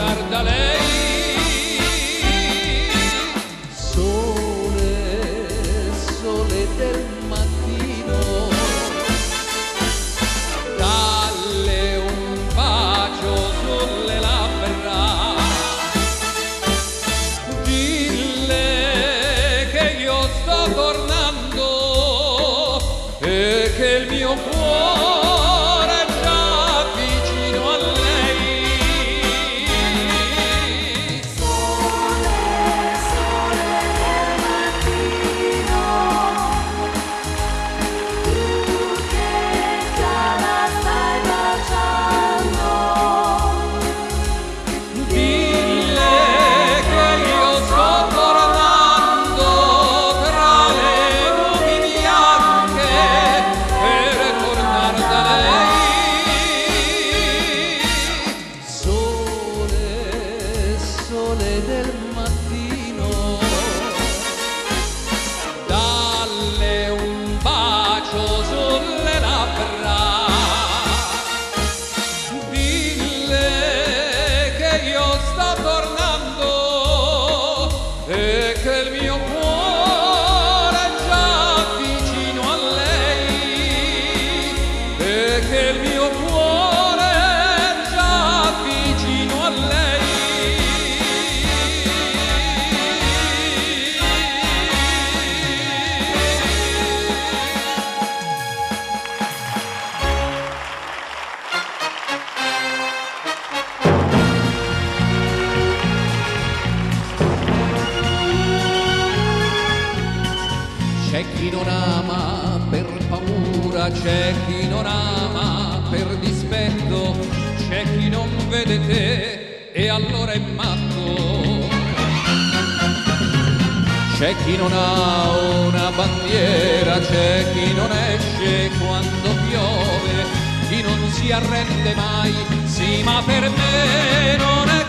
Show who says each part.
Speaker 1: tornare da lei.
Speaker 2: Sole, sole del mattino,
Speaker 1: dalle un bacio sulle labbra, dille che io sto tornando e che il mio cuore è già vicino a lei.
Speaker 3: Sole, sole del mattino, tu che già la stai baciando,
Speaker 1: Dille che io sto tornando tra le nubi bianche per tornare da lei.
Speaker 2: sole, sole del mattino,
Speaker 1: Dalle un bacio sulle labbra, dille che io sto tornando e che il mio cuore è già vicino a lei, e che il mio cuore è già vicino a lei. C'è chi non ama per paura, c'è chi non ama per dispetto, c'è chi non vede te e allora è matto. C'è chi non ha una bandiera, c'è chi non esce quando piove, chi non si arrende mai, sì ma per me non è